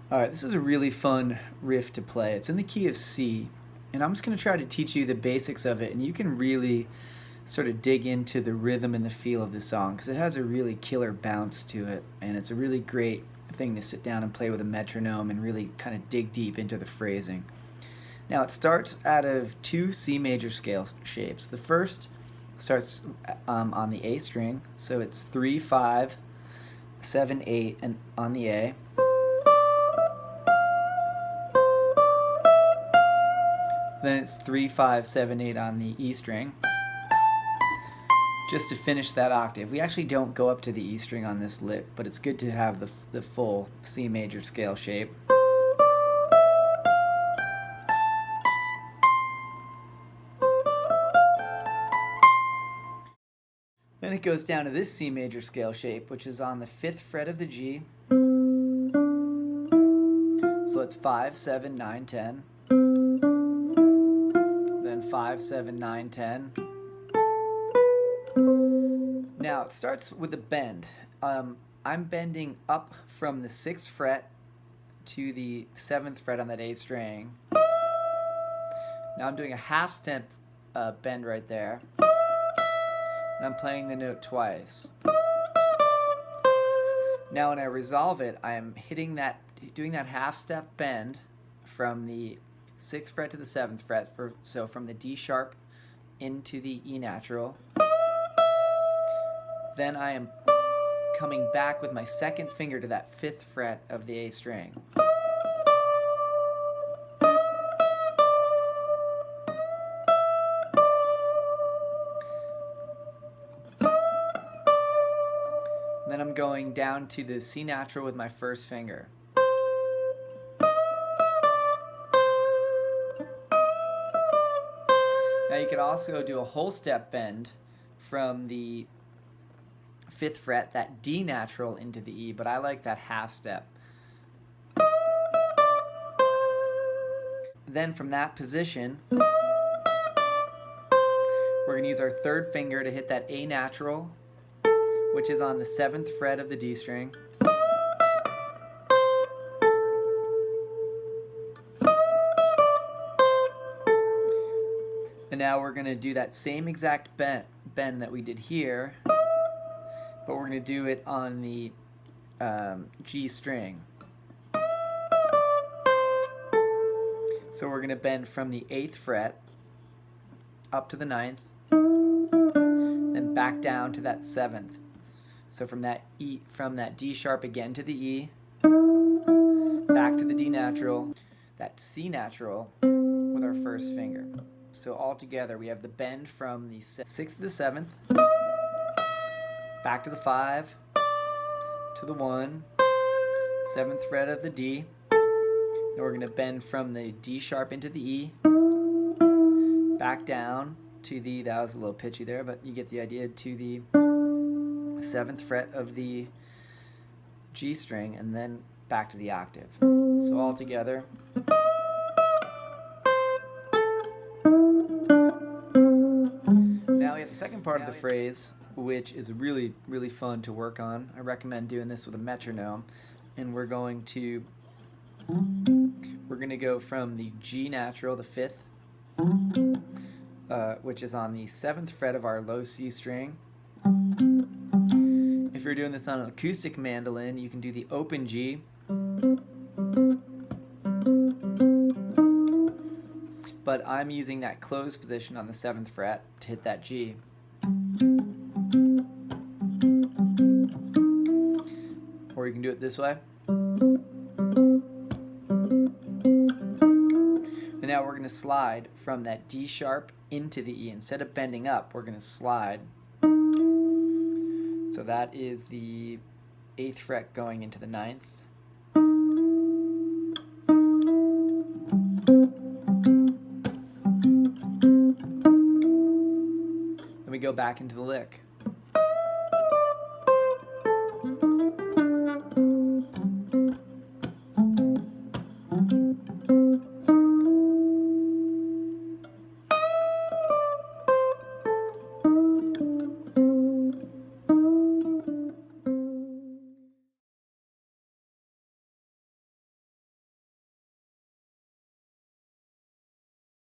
Alright, this is a really fun riff to play. It's in the key of C, and I'm just going to try to teach you the basics of it, and you can really sort of dig into the rhythm and the feel of the song, because it has a really killer bounce to it, and it's a really great thing to sit down and play with a metronome and really kind of dig deep into the phrasing. Now, it starts out of two C major scale shapes. The first starts on the A string, so it's 3, 5, 7, 8, and on the A. Then it's 3, 5, 7, 8 on the E string, just to finish that octave. We actually don't go up to the E string on this lick, but it's good to have the full C major scale shape. Then it goes down to this C major scale shape, which is on the 5th fret of the G. So it's 5, 7, 9, 10. 5, 7, 9, 10. Now it starts with a bend. I'm bending up from the 6th fret to the 7th fret on that A string. Now I'm doing a half step bend right there, and I'm playing the note twice. Now when I resolve it, I'm doing that half step bend from the 6th fret to the 7th fret, so from the D sharp into the E natural. Then I am coming back with my second finger to that 5th fret of the A string. Then I'm going down to the C natural with my first finger. Now you could also do a whole step bend from the 5th fret, that D natural, into the E, but I like that half step. Then from that position, we're going to use our third finger to hit that A natural, which is on the 7th fret of the D string. And now we're going to do that same exact bend that we did here, but we're going to do it on the G string. So we're going to bend from the 8th fret up to the 9th, then back down to that 7th. So from that D sharp again to the E, back to the D natural, that C natural with our first finger. So all together we have the bend from the 6th to the 7th, back to the 5, to the 1, 7th fret of the D. Then we're going to bend from the D sharp into the E, back down to the, that was a little pitchy there, but you get the idea, to the 7th fret of the G string, and then back to the octave. So all together. Now we have the second part of the phrase, which is really, really fun to work on. I recommend doing this with a metronome, and we're going to go from the G natural, the 5th, which is on the 7th fret of our low C string. If you're doing this on an acoustic mandolin, you can do the open G. But I'm using that closed position on the 7th fret to hit that G. Or you can do it this way. And now we're going to slide from that D sharp into the E. Instead of bending up, we're going to slide. So that is the 8th fret going into the 9th. Then we go back into the lick.